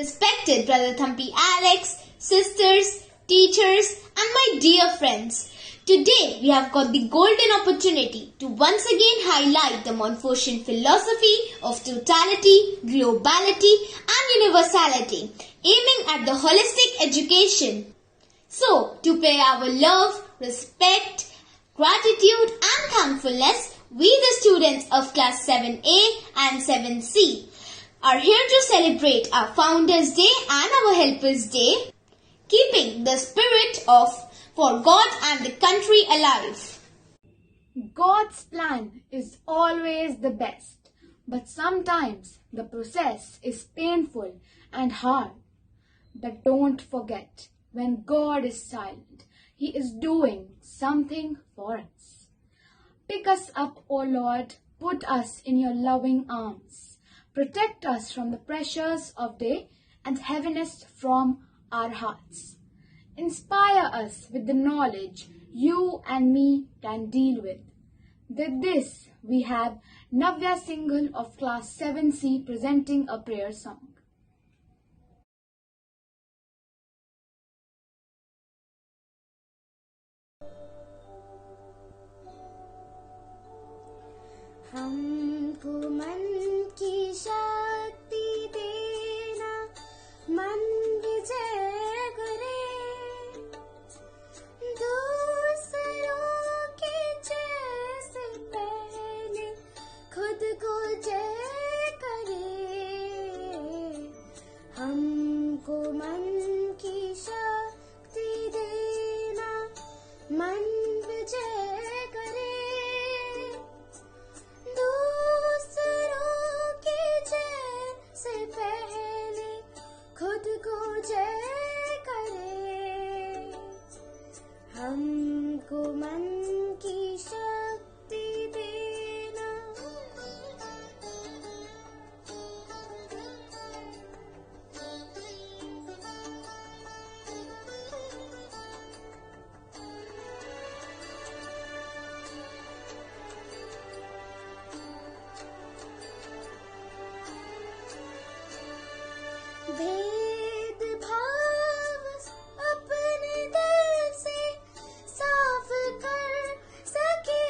respected Brother Thampi Alex, sisters, teachers, and my dear friends. Today we have got the golden opportunity to once again highlight the Montfortian philosophy of totality, globality, and universality, aiming at the holistic education. So, to pay our love, respect, gratitude, and thankfulness, we the students of class 7A and 7C are here to celebrate our Founders Day and our Helpers Day, keeping the spirit of for God and the country alive. God's plan is always the best, but sometimes the process is painful and hard. But don't forget, when God is silent, He is doing something for us. Pick us up, O Lord, put us in your loving arms. Protect us from the pressures of day and heaviness from our hearts. Inspire us with the knowledge you and me can deal with. With this, we have Navya Singhal of class 7C presenting a prayer song. हमको मन की शक्ति देना, मन विजय करे, दूसरों के जैसे पहले खुद को जय करे। हमको मन की शक्ति देना, मन विजय करे, दूसरों के जैसे पहले खुद को जय करे। हमको मन की शक्ति देना। भेद भाव अपने दिल से साफ कर सके,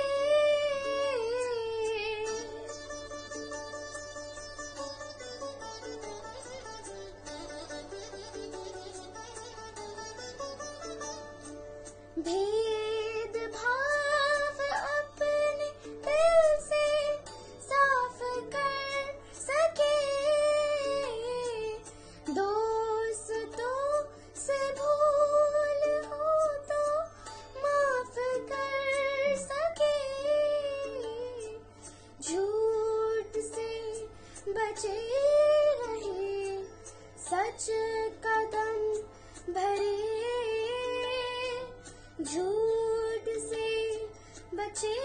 भेद भाव अपने दिल से साफ कर सके, दोस्तों से भूल हो तो माफ कर सके, झूठ से बचे रहे, सच कदम भरे, झूठ से बचे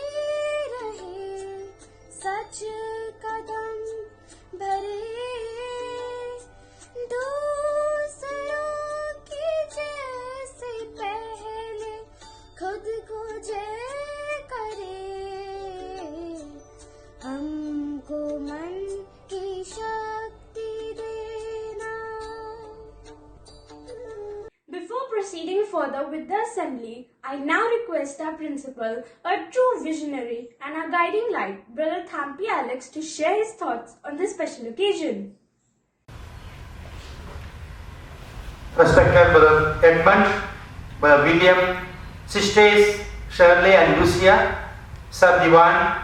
रहे, सच कदम भरे, दूसरों के जैसे पहले खुद को जय करे। हमको मन की शक्ति देना। Before proceeding further with the assembly, I now request our principal, a true visionary and our guiding light, Brother Thampi Alex, to share his thoughts on this special occasion. Respected Brother Edmund, Brother William, Sisters Shirley and Lucia, Sir Diwan,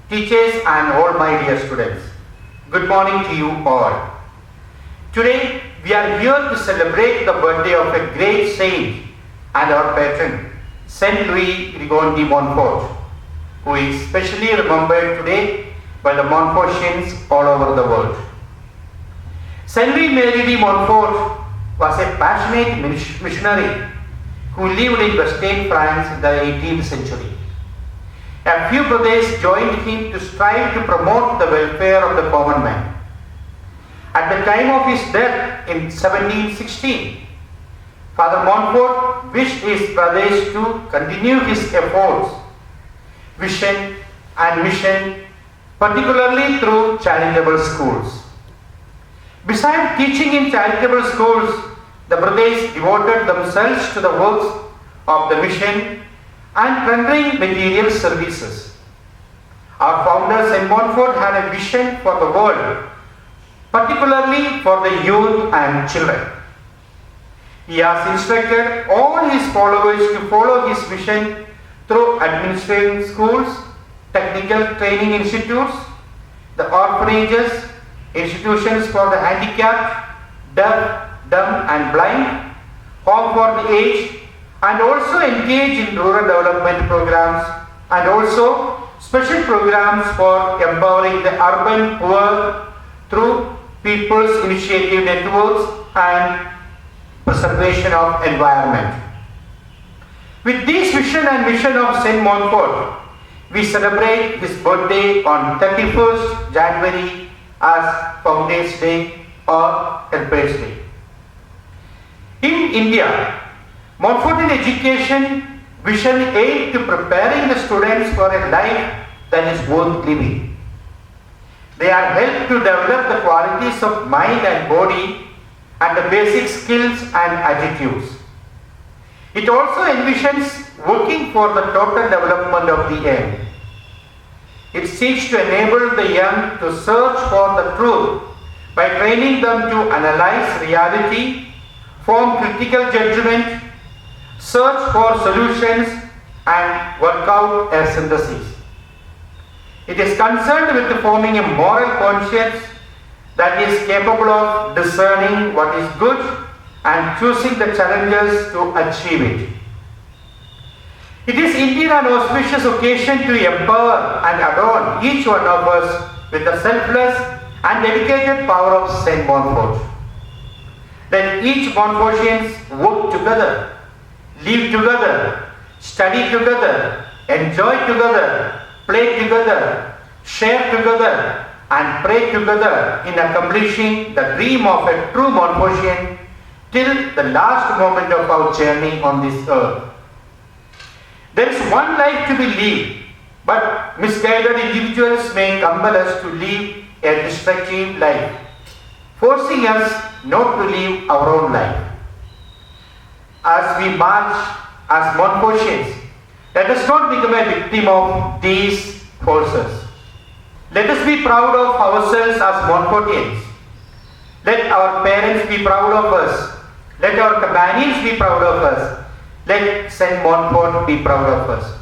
teachers and all my dear students. Good morning to you all. Today we are here to celebrate the birthday of a great saint and our patron, Saint Louis Rigon de Montfort, who is specially remembered today by the Montfortians all over the world. Saint Louis Marie de Montfort was a passionate missionary who lived in Western France in the 18th century. A few brothers joined him to strive to promote the welfare of the common man. At the time of his death in 1716, Father Montfort wished his brothers to continue his efforts, vision and mission, particularly through charitable schools. Besides teaching in charitable schools, the brothers devoted themselves to the works of the mission and rendering material services. Our founder St. Montfort had a vision for the world, particularly for the youth and children. He has instructed all his followers to follow his vision through administrative schools, technical training institutes, the orphanages, institutions for the handicapped, deaf, dumb and blind, home for the aged, and also engage in rural development programs and also special programs for empowering the urban poor through People's Initiative Networks and preservation of environment. With this vision and mission of St. Montfort, we celebrate his birthday on 31st January as Founders Day or Helpers Day. In India, Montfortian education vision aimed to preparing the students for a life that is worth living. They are helped to develop the qualities of mind and body and the basic skills and attitudes. It also envisions working for the total development of the young. It seeks to enable the young to search for the truth by training them to analyze reality, form critical judgment, search for solutions and work out a synthesis. It is concerned with forming a moral conscience that is capable of discerning what is good and choosing the challenges to achieve it. It is indeed an auspicious occasion to empower and adorn each one of us with the selfless and dedicated power of St. Montfort. Let each Montfortians work together, live together, study together, enjoy together, play together, share together, and pray together in accomplishing the dream of a true Montfortian till the last moment of our journey on this earth. There is one life to be lived, but misguided individuals may compel us to live a destructive life, forcing us not to live our own life. As we march as Montfortians, let us not become a victim of these forces. Let us be proud of ourselves as Montfortians. Let our parents be proud of us. Let our companions be proud of us. Let St. Montfort be proud of us.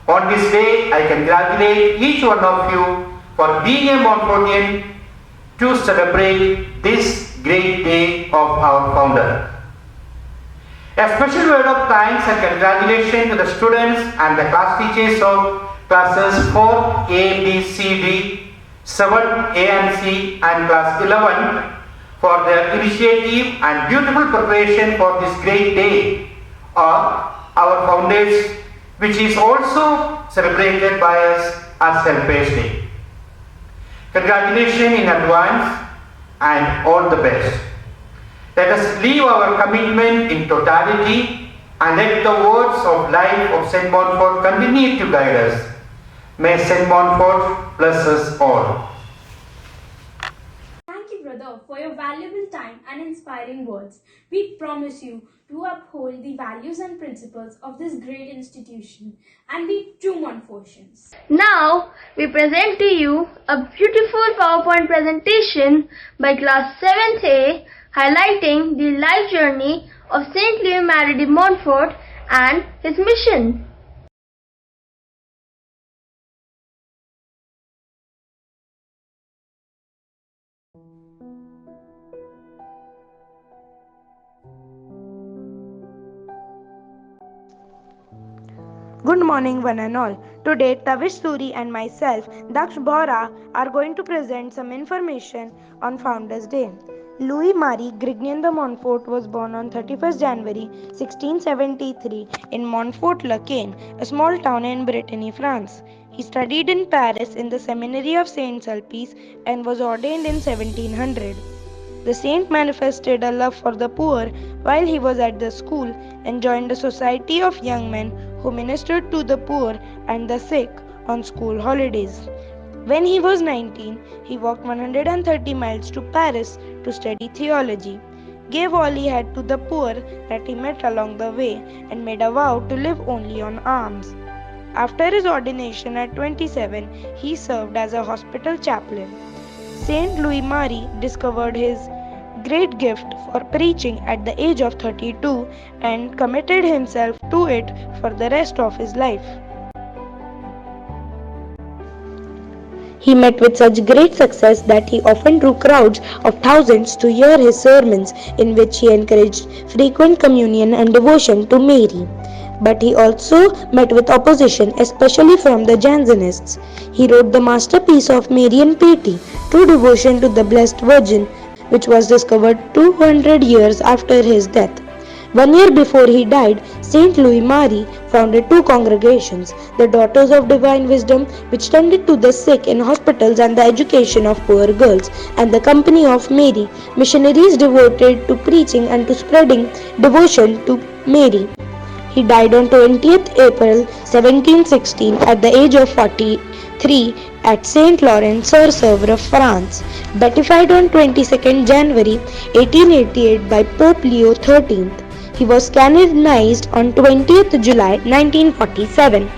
On this day, I congratulate each one of you for being a Montfortian to celebrate this great day of our founder. A special word of thanks and congratulations to the students and the class teachers of classes 4, A, B, C, D, 7, A and C and class 11 for their initiative and beautiful preparation for this great day of our founders, which is also celebrated by us as Helpers Day. Congratulations in advance and all the best. Let us leave our commitment in totality and let the words of life of St. Montfort continue to guide us. May St. Montfort bless us all. Thank you, brother, for your valuable time and inspiring words. We promise you to uphold the values and principles of this great institution and be true Montfortians. Now, we present to you a beautiful PowerPoint presentation by class 7th A highlighting the life journey of Saint Louis Marie de Montfort and his mission. Good morning, one and all. Today, Tavish Suri and myself, Daksh Bora, are going to present some information on Founders Day. Louis-Marie Grignon de Montfort was born on 31st January 1673 in Montfort-le-Cane, a small town in Brittany, France. He studied in Paris in the Seminary of Saint Sulpice and was ordained in 1700. The saint manifested a love for the poor while he was at the school and joined a society of young men who ministered to the poor and the sick on school holidays. When he was 19, he walked 130 miles to Paris to study theology, gave all he had to the poor that he met along the way, and made a vow to live only on alms. After his ordination at 27, he served as a hospital chaplain. Saint Louis Marie discovered his great gift for preaching at the age of 32 and committed himself to it for the rest of his life. He met with such great success that he often drew crowds of thousands to hear his sermons, in which he encouraged frequent communion and devotion to Mary. But he also met with opposition, especially from the Jansenists. He wrote the masterpiece of Marian Piety, True Devotion to the Blessed Virgin, which was discovered 200 years after his death. 1 year before he died, Saint Louis Marie founded two congregations, the Daughters of Divine Wisdom, which tended to the sick in hospitals and the education of poor girls, and the Company of Mary, missionaries devoted to preaching and to spreading devotion to Mary. He died on 20th April 1716 at the age of 43 at Saint Laurent sur Sevre, France, beatified on 22nd January 1888 by Pope Leo XIII. He was canonized on 20th July 1947.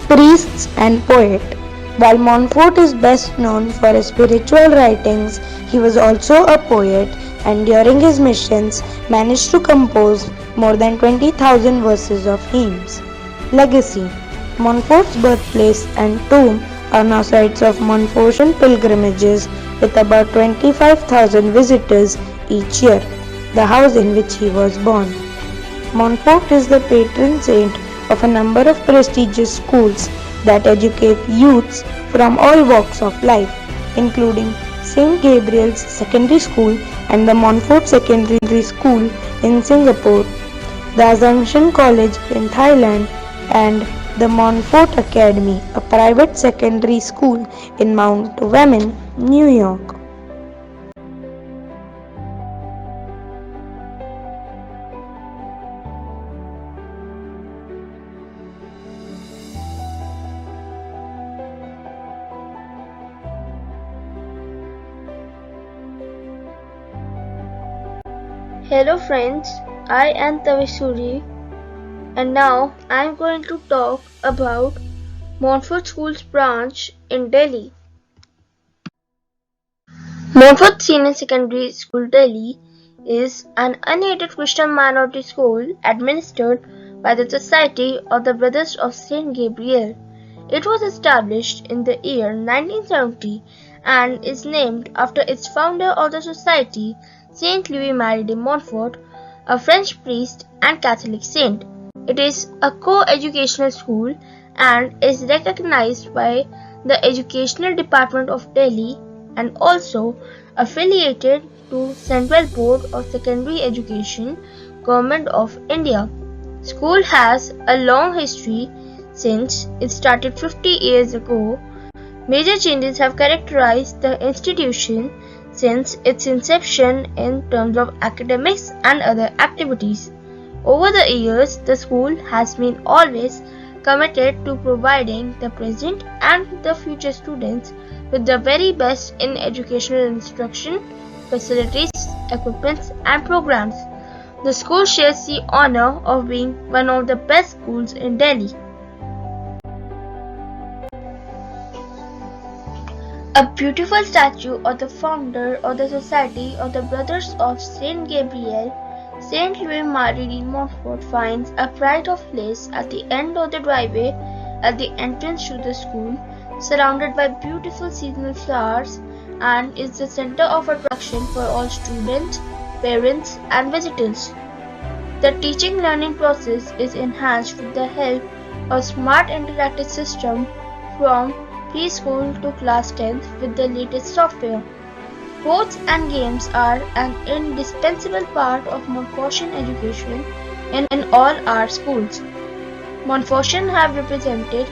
Priests and poet. While Montfort is best known for his spiritual writings, he was also a poet, and during his missions managed to compose more than 20,000 verses of hymns. Legacy. Montfort's birthplace and tomb are now sites of Montfortian pilgrimages, with about 25,000 visitors each year, the house in which he was born. Montfort is the patron saint of a number of prestigious schools that educate youths from all walks of life, including St. Gabriel's Secondary School and the Montfort Secondary School in Singapore, the Assumption College in Thailand, and the Montfort Academy, a private secondary school in Mount Vernon, New York. Hello friends, I am Tavishuri, and now I am going to talk about Montfort School's branch in Delhi. Montfort Senior Secondary School, Delhi is an unaided Christian minority school administered by the Society of the Brothers of St. Gabriel. It was established in the year 1970 and is named after its founder of the society, Saint Louis Marie de Montfort, a French priest and Catholic saint. It is a co-educational school and is recognized by the Educational Department of Delhi and also affiliated to Central Board of Secondary Education, Government of India. School has a long history since it started 50 years ago. Major changes have characterized the institution since its inception in terms of academics and other activities. Over the years, the school has been always committed to providing the present and the future students with the very best in educational instruction, facilities, equipment, and programs. The school shares the honor of being one of the best schools in Delhi. A beautiful statue of the founder of the Society of the Brothers of St. Gabriel, Saint Louis Marie de Montfort, finds a pride of place at the end of the driveway at the entrance to the school, surrounded by beautiful seasonal flowers, and is the center of attraction for all students, parents, and visitors. The teaching-learning process is enhanced with the help of smart interactive system from preschool to class 10th with the latest software. Sports and games are an indispensable part of Montfortian education in all our schools. Montfortian have represented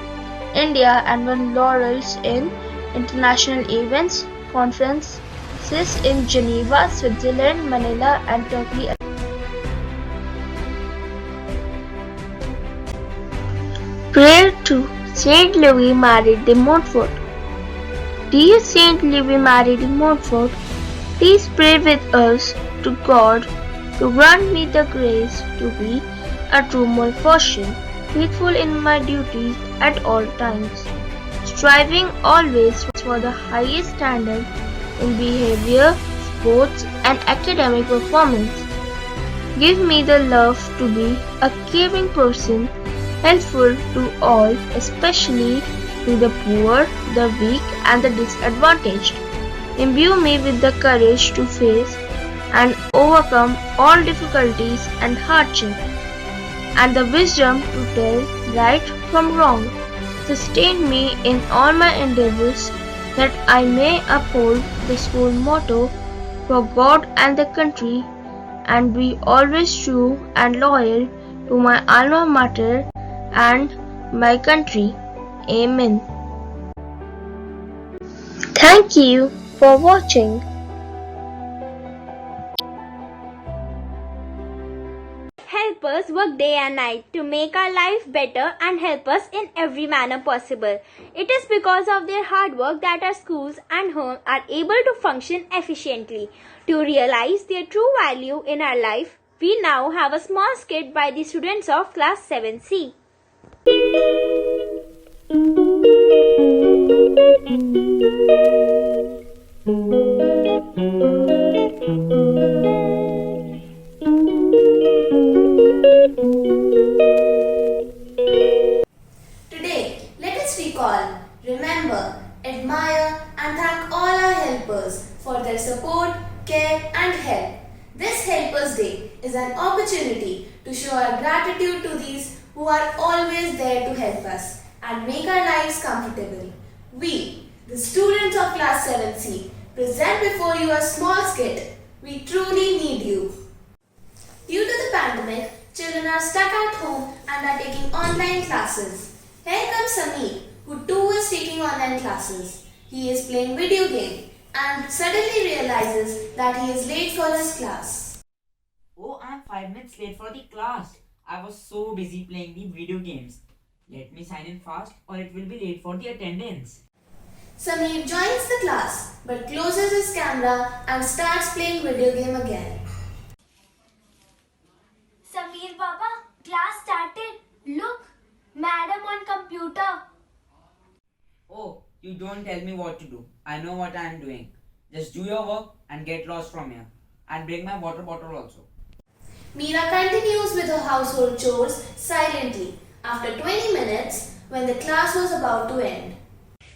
India and won laurels in international events, conferences in Geneva, Switzerland, Manila, and Turkey. Prior to Saint Louis Marie de Montfort. Dear Saint Louis Marie de Montfort, please pray with us to God to grant me the grace to be a true Montfortian, faithful in my duties at all times, striving always for the highest standard in behavior, sports, and academic performance. Give me the love to be a caring person, helpful to all, especially to the poor, the weak, and the disadvantaged. Imbue me with the courage to face and overcome all difficulties and hardship, and the wisdom to tell right from wrong. Sustain me in all my endeavors, that I may uphold the school motto for God and the country, and be always true and loyal to my alma mater and my country. Amen. Thank you for watching. Help us work day and night to make our life better and help us in every manner possible. It is because of their hard work that our schools and homes are able to function efficiently. To realize their true value in our life, we now have a small skit by the students of class 7C. Today, let us recall, remember, admire and thank all our helpers for their support, care and help. This Helpers Day is an opportunity to show our gratitude to these who are always there to help us and make our lives comfortable. We, the students of class 7C, present before you a small skit. We truly need you. Due to the pandemic, children are stuck at home and are taking online classes. Here comes Sameer, who too is taking online classes. He is playing video game and suddenly realizes that he is late for his class. Oh, I'm 5 minutes late for the class. I was so busy playing the video games. Let me sign in fast or it will be late for the attendance. Sameer joins the class but closes his camera and starts playing video game again. Sameer Baba, class started. Look, madam on computer. Oh, you don't tell me what to do. I know what I am doing. Just do your work and get lost from here. And bring my water bottle also. Meera continues with her household chores silently after 20 minutes when the class was about to end.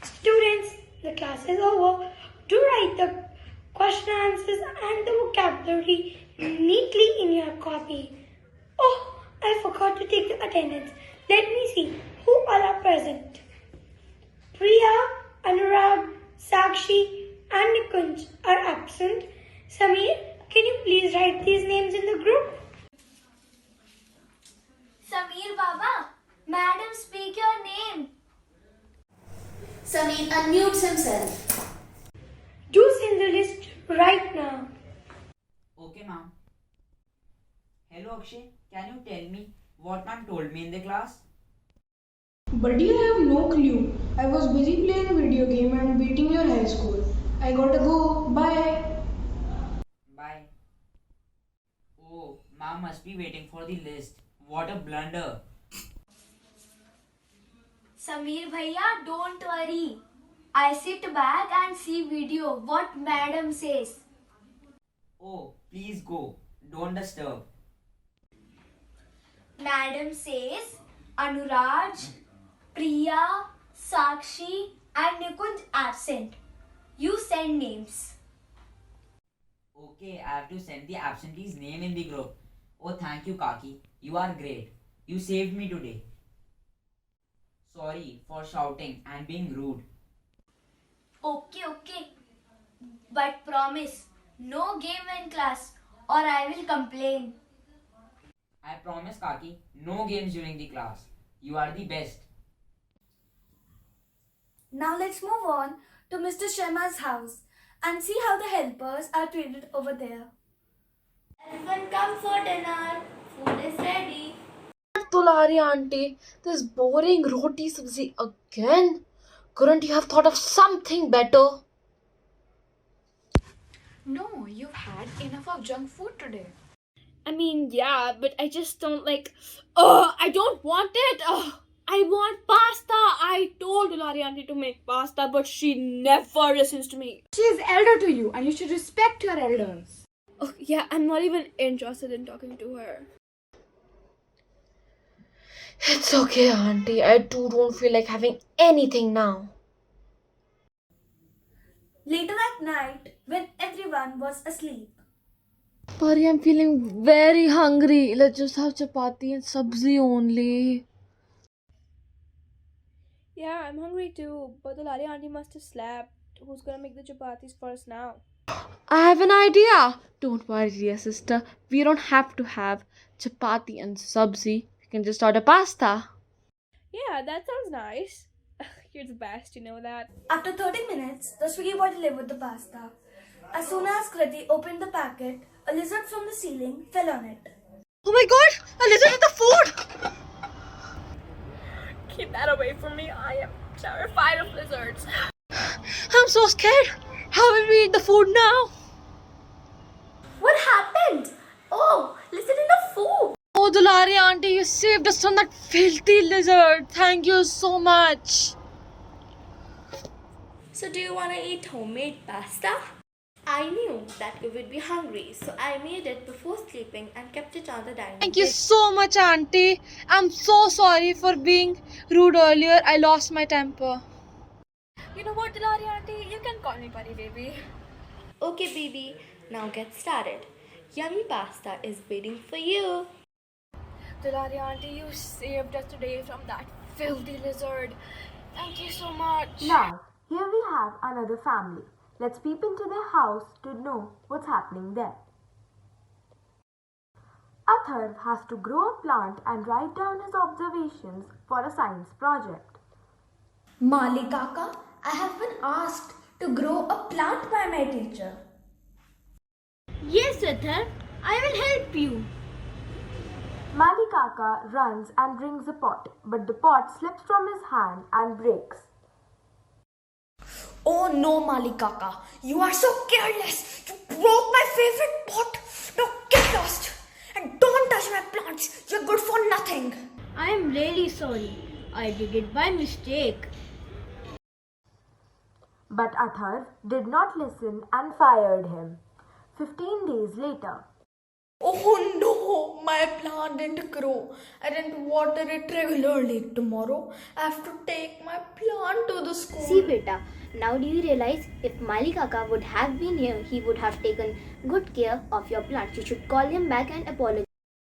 Students, the class is over. Do write the question answers and the vocabulary neatly in your copy. Oh, I forgot to take the attendance. Let me see who all are present. Priya, Anurag, Sakshi and Nikunj are absent. Sameer, can you please write these names in the group? Sameer Baba, madam, speak your name. Sameer unmutes himself. Do send the list right now. Okay, ma'am. Hello, Akshay. Can you tell me what ma'am told me in the class? Buddy, I have no clue. I was busy playing video game and beating your high score. I gotta go. Bye. Bye. Oh, ma'am must be waiting for the list. What a blunder. Sameer Bhaiya, don't worry. I sit back and see video what madam says. Oh, please go. Don't disturb. Madam says Anuraj, Priya, Sakshi and Nikunj absent. You send names. Okay, I have to send the absentee's name in the group. Oh, thank you, Kaki. You are great. You saved me today. Sorry for shouting and being rude. Okay. But promise, no game in class or I will complain. I promise, Kaki, no games during the class. You are the best. Now let's move on to Mr. Sharma's house and see how the helpers are treated over there. Everyone come for dinner. Food is ready. Tulari auntie, this boring roti sabzi again? Couldn't you have thought of something better? No, you've had enough of junk food today. I mean, yeah, but I just don't like. Oh, I don't want it. Oh, I want pasta. I told Ulari auntie to make pasta, but she never listens to me. She is elder to you, and you should respect your elders. Oh, yeah, I'm not even interested in talking to her. It's okay, auntie. I too don't feel like having anything now. Later at night, when everyone was asleep, Pari, I'm feeling very hungry. Let's just have chapati and sabzi only. Yeah, I'm hungry too, but the Ulari auntie must have slept. Who's gonna make the chapatis first now? I have an idea. Don't worry, dear sister. We don't have to have chapati and sabzi. We can just order pasta. Yeah, that sounds nice. You're the best, you know that. after 30 minutes, the Swiggy boy delivered the pasta. As soon as Kriti opened the packet, a lizard from the ceiling fell on it. Oh my god! A lizard in the food! Keep that away from me. I am terrified of lizards. I'm so scared. How will we eat the food now? What happened? Oh, lizard in the food! Oh, Dulari auntie, you saved us from that filthy lizard. Thank you so much. So do you want to eat homemade pasta? I knew that you would be hungry, so I made it before sleeping and kept it on the dining table. Thank you so much, auntie. I'm so sorry for being rude earlier. I lost my temper. You know what, Ulari auntie? You can call me Pari baby. Okay, baby, now get started. Yummy pasta is waiting for you. Ulari auntie, you saved us today from that filthy lizard. Thank you so much. Now, here we have another family. Let's peep into their house to know what's happening there. Atharv has to grow a plant and write down his observations for a science project. Mali Kaka, I have been asked to grow a plant by my teacher. Yes, Atharv, I will help you. Mali Kaka runs and brings a pot, but the pot slips from his hand and breaks. Oh no, Mali Kaka, you are so careless. You broke my favorite pot. Now get lost and don't touch my plants. You're good for nothing. I am really sorry. I did it by mistake. But Atharv did not listen and fired him. 15 days later. Oh no, my plant didn't grow. I didn't water it regularly. Tomorrow I have to take my plant to the school. See, beta, now do you realize if Mali Kaka would have been here, he would have taken good care of your plant. You should call him back and apologize.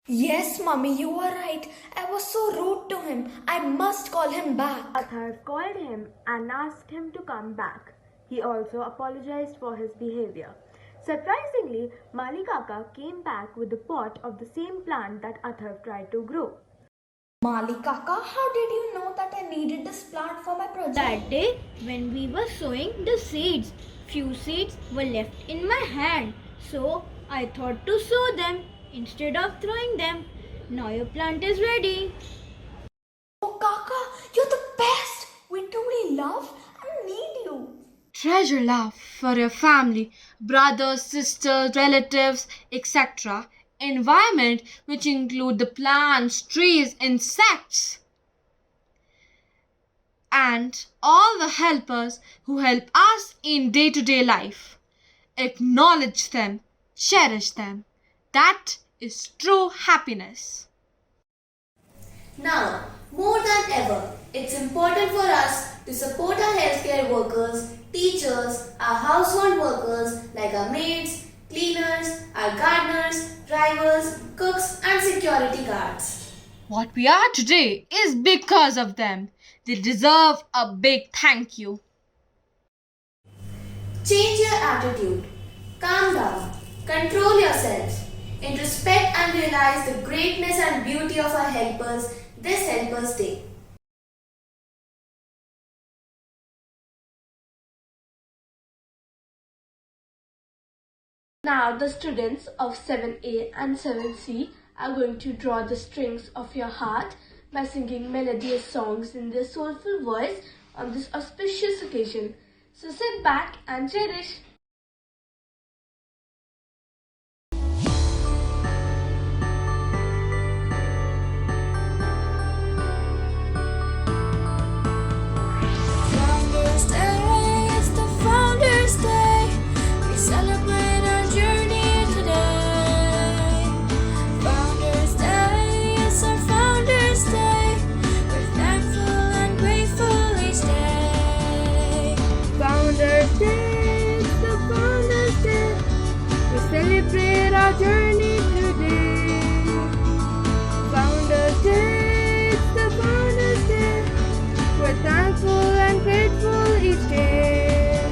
Yes, Mummy, you are right. I was so rude to him. I must call him back. Atharv called him and asked him to come back. He also apologized for his behavior. Surprisingly, Mali Kaka came back with the pot of the same plant that Atharv tried to grow. Mali Kaka, how did you know that I needed this plant for my project? That day, when we were sowing the seeds, few seeds were left in my hand. So, I thought to sow them instead of throwing them. Now your plant is ready. Oh, Kaka, you're the best. We truly love and need you. Treasure love for your family, brothers, sisters, relatives, etc. Environment, which include the plants, trees, insects, and all the helpers who help us in day-to-day life. Acknowledge them, cherish them. That is true happiness. Now, more than ever, it's important for us to support our healthcare workers, teachers, our household workers like our maids, cleaners, our gardeners, drivers, cooks and security guards. What we are today is because of them. They deserve a big thank you. Change your attitude. Calm down. Control yourselves. Introspect and realize the greatness and beauty of our helpers this Helpers Day. Now the students of 7A and 7C are going to draw the strings of your heart by singing melodious songs in their soulful voice on this auspicious occasion. So sit back and cherish. Founders Day, it's the Founders Day. We celebrate our journey today. Founders Day, it's our Founders Day. We're thankful and grateful each day. Founders Day, it's the Founders Day. We celebrate our journey today. Founders Day, it's the Founders Day. We're thankful and grateful each day.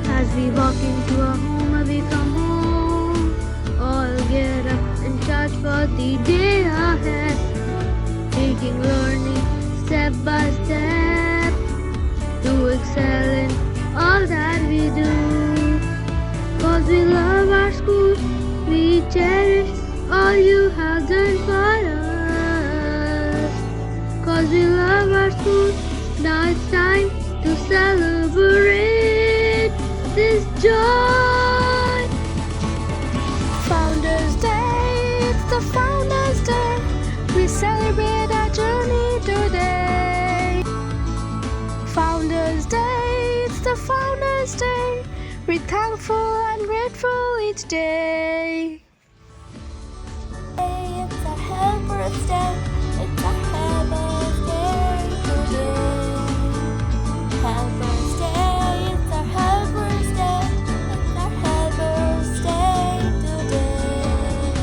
As we walk into our home or we come home, all get up and charge for the day ahead. Taking learning step by step to excel in all that we do. Cause we love our school, we cherish all you have done for us. Cause we love our school, now it's time to celebrate this joy. Founders Day, it's the Founders Day. We celebrate our journey today. Founders Day, it's the Founders Day. We're thankful and grateful each day. It's our Helpers Day. It's our Helpers Day today. Helpers Day, it's our Helpers Day. It's our Helpers Day today.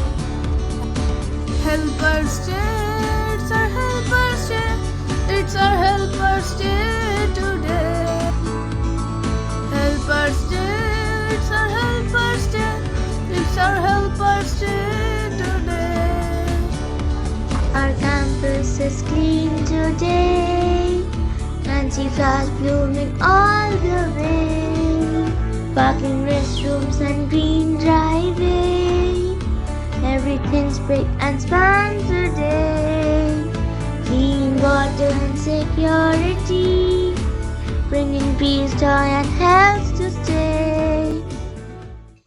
Helpers Day, it's our Helpers Day. It's our Helpers Day today. Helpers Day, it's our Helpers Day. It's our Helpers Day today. Our campus is clean today. Fancy flowers blooming all the way. Parking restrooms and green driveway. Everything's brick and span today. Clean water and security. Bringing peace, joy and health to stay.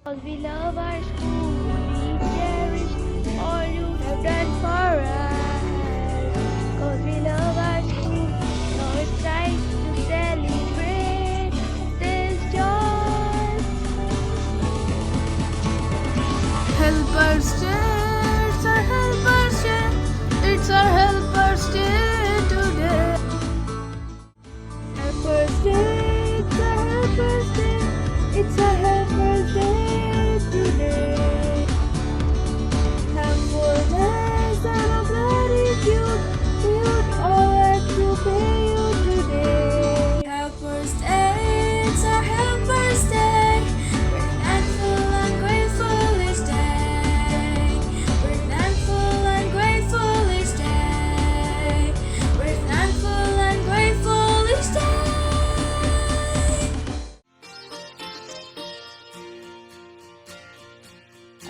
Cause we love our school, we cherish all you have done for us. Cause we love our school, now it's time to celebrate this joy. Helpers Day, it's our Helpers Day. It's our Helpers Day today. Helpers Day, it's our Helpers Day. It's our Helpers Day today. Thankfulness and our gratitude, we would all like to pay you today. Helpers Day, it's our Helpers Day. We're thankful and grateful each day. We're thankful and grateful each day. We're thankful and grateful each day. I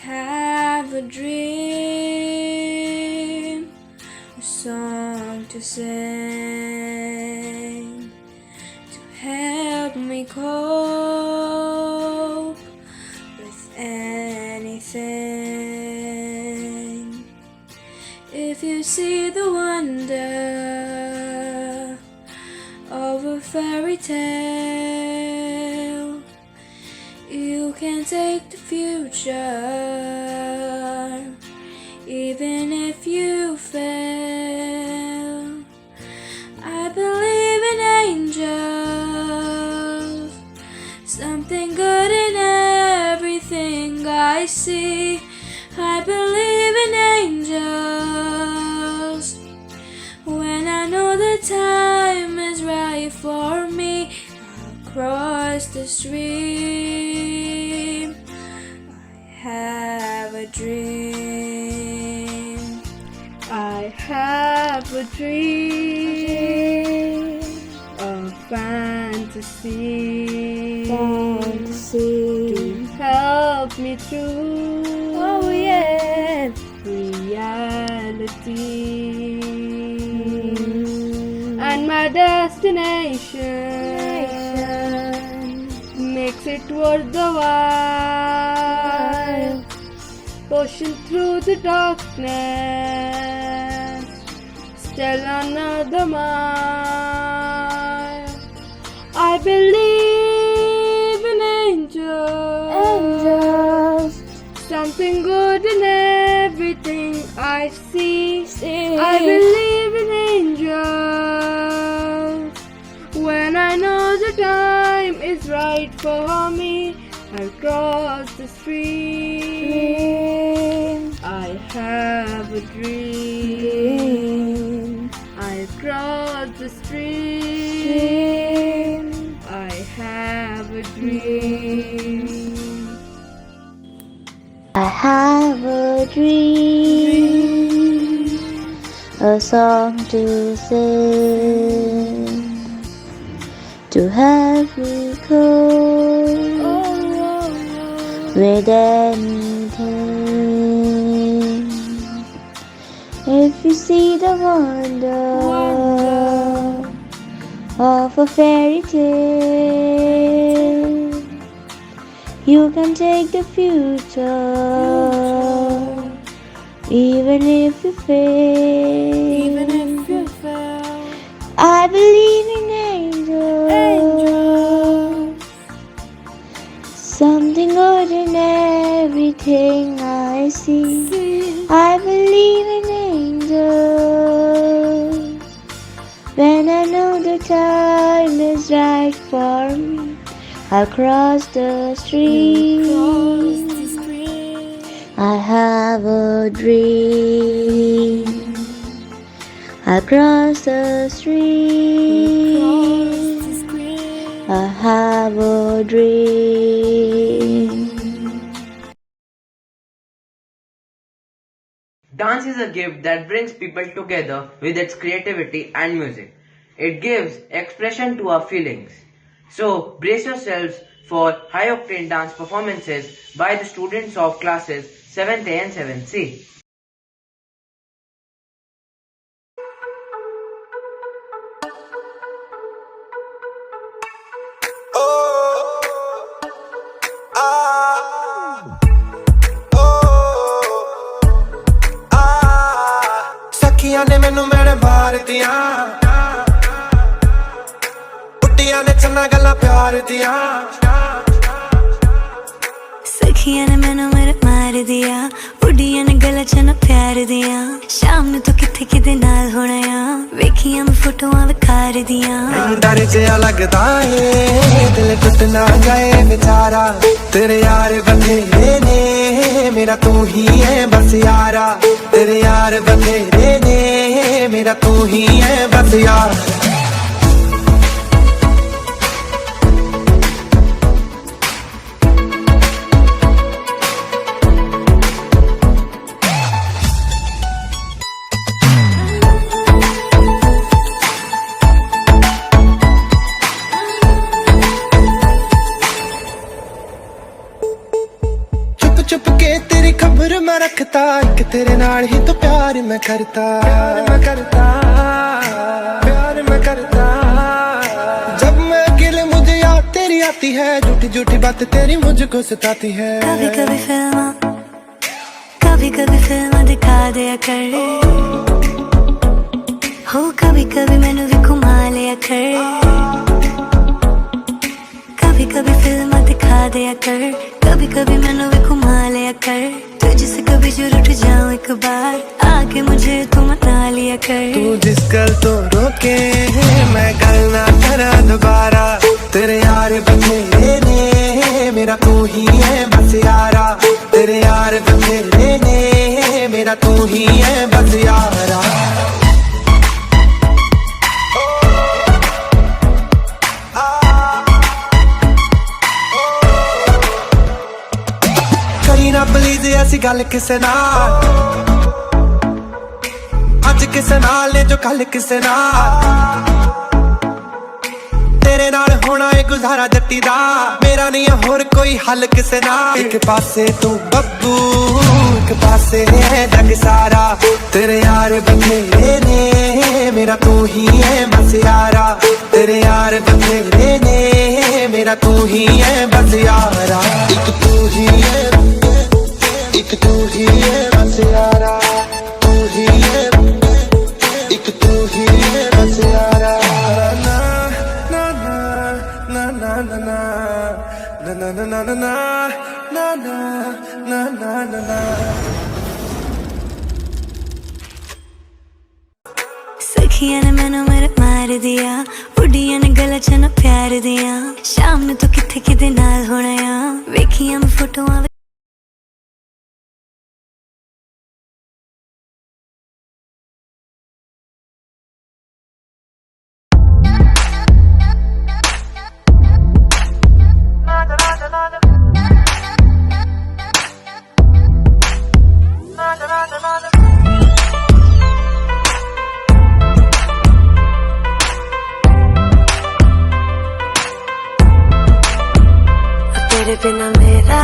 have a dream, a song to sing, to help me cope with anything. If you see the wonder of a fairy tale, you can take the future, even if you fail. I believe in angels, something good in everything I see. I believe in angels, when I know the time is right for me. I'll cross the stream. I have a a dream. I have a dream, a fantasy, to help me through. Oh yeah, reality. And my destination makes it worth the while. Pushing through the darkness, still another mile. I believe in angels, something good in everything I see. I believe in angels. When I know the time is right for me, I'll cross the stream. I have a dream. I'll cross the stream. I have a dream. I have a dream, a song to sing, to have me go with anything. If you see the wonder of a fairy tale, you can take the future, even if you fail. I believe in angels, something good in everything I see. I believe in angels. When I know the time is right for me, I'll cross the stream. I have a dream. I'll cross the stream. I have a dream. Dance is a gift that brings people together with its creativity and music. It gives expression to our feelings. So, brace yourselves for high-octane dance performances by the students of classes 7th A and 7th C. सखियां ने मैनू मेरे मार दिया, बुड्डियां ने चन्ना गल्ला प्यार दिया। सखियां ने मैनू मेरे मार दिया, बुड्डियां ने गल्ला चन्ना प्यार दिया। शाम नू तू किथे किदे नाल होना आ, वेखियां मैं फोटोआं विखार दिया। डर जिहा लगदा है दिल टुट ना जाए बेचारा, तेरे यार बथेरे ने मेरा तू ही है बस यारा। तेरे यार बथेरे ने मेरा तू ही है बस यार। चुप के तेरी खबर मैं रखता, एक तेरे नाल ही तो प्यार मैं करता। प्यार मैं करता। जब मैं अकेले मुझे याद तेरी आती है, झूठी झूठी बात तेरी मुझको सताती है। कभी कभी फिल्म दिखा दिया कर, हो कभी कभी मैनू भी घुमा लिया कर। कभी फिल्म दिखा दिया कर, कभी कभी मैनू भी घुमा लिया कर। तुझसे कभी जरूर उठ जाऊं एक बार, आके मुझे तू मना लिया कर। तू जिस गल तो रोके मैं गल ना करा दोबारा। तेरे यार बथेरे ने मेरा तू ही है बस यारा। तेरे यार बथेरे ने मेरा तू ही है बस यारा। ਨਾ ਪਲੀਜ਼ ਐਸੀ ਗੱਲ ਕਿਸੇ ਨਾਲ ਅੱਜ ਕਿਸੇ ਨਾਲ ਨੇ ਜੋ ਕੱਲ ਕਿਸੇ ਨਾਲ तेरे नाल होना है गुजारा जट्टी दा मेरा नहीं है होर कोई हल किसे नाल एक पासे तू बब्बू एक पासे है जग सारा तेरे यार बथेरे ने मेरा तू ही है बस यारा तेरे यार बथेरे ने मेरा तू ही है बस यारा एक तू ही है बस यारा तू ही है एक तू ही है बस यारा सखिया ने मैनू मेरे मार दिया उड़िया ने गला च ना प्यार दिया शाम नू तू किथे किदे नाल होना आ वेखिया मैं फोटोआं तेरे बिना मेरा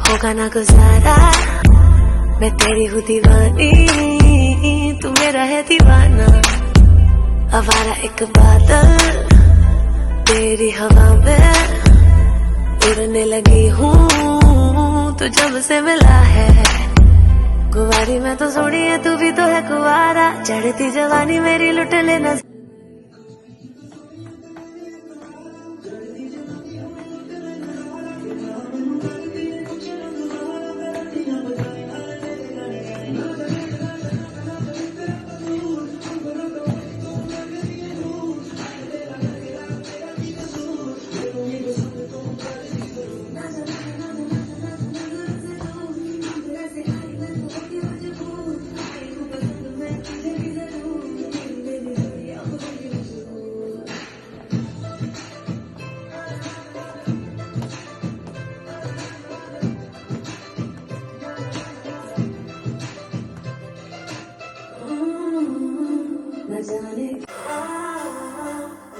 होगा ना गुजारा मैं तेरी हूँ दीवानी तू मेरा है दीवाना आवारा एक बादल तेरी हवा में उड़ने लगी हूँ तू जब से मिला है कुंवारी मैं तो सोनी है तू भी तो है कुंवारा चढ़ती जवानी मेरी लुट लेना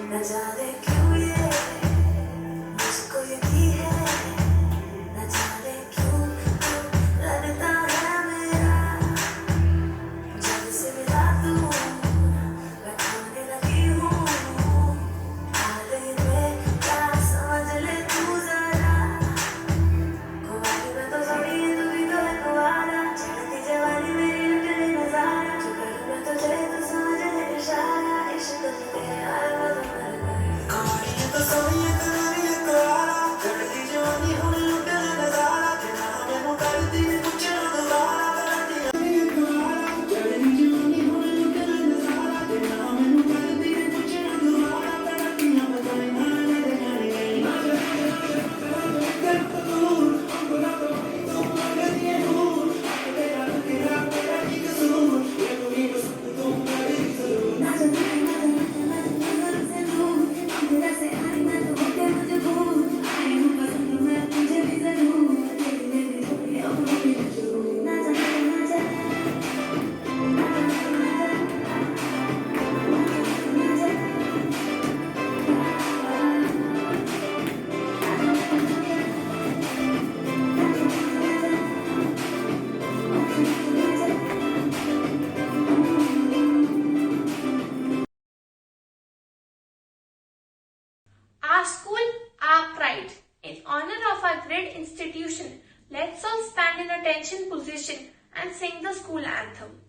न जाने क्यों ये मुझको यकी है न जाने क्यों लगता है मेरा जब से मिला तू मैं खोने लगी हूँ आगे में क्या समझ ले तू जरा कुंवारी में तो सोनी है तू भी तो है कुंवारा चढ़ती जवानी मेरी लुटने नजारा जो करूँ मैं तुझे तो समझ ले इशारा इश्क तेरा Our school, our pride. In honor of our great institution, let's all stand in attention position and sing the school anthem.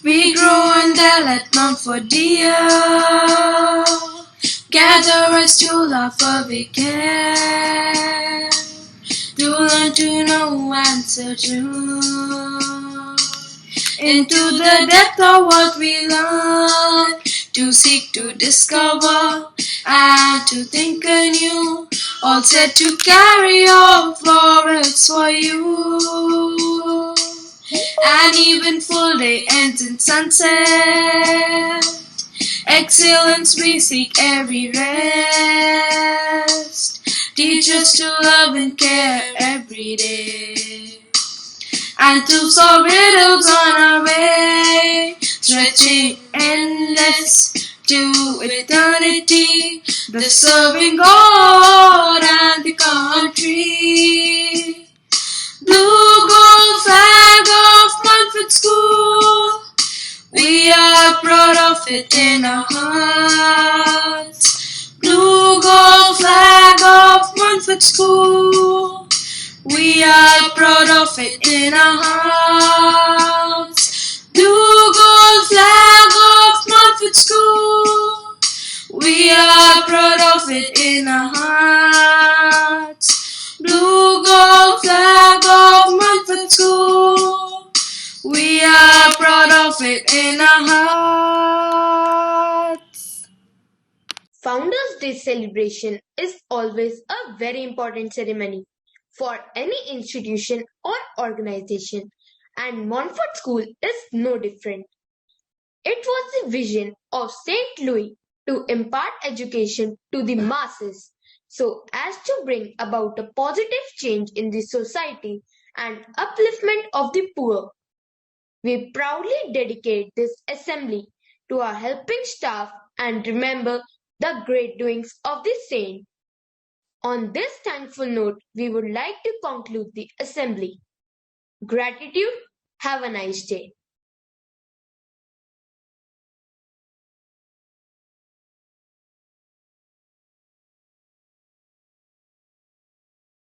We grow and dwell at Montfort dear, gather us to love what we can, to learn to know and search into the depth of what we learn, to seek to discover and to think anew, all set to carry all florets for you. and even full day ends in sunset. Excellence we seek every rest. Teach us to love and care every day, and to solve riddles on our way, stretching endless to eternity, the serving God and the country. Blue gold flag of Montfort School, we are proud of it in our hearts. Blue gold flag of Montfort School, we are proud of it in our hearts. Blue gold flag of Montfort School, we are proud of it in our hearts. Blue gold flag of Montfort School, we are proud of it in our hearts. Founders Day celebration is always a very important ceremony for any institution or organization, and Montfort School is no different. It was the vision of St. Louis to impart education to the masses so as to bring about a positive change in the society and upliftment of the poor. We proudly dedicate this assembly to our helping staff and remember the great doings of the saint. On this thankful note, we would like to conclude the assembly. Gratitude. Have a nice day.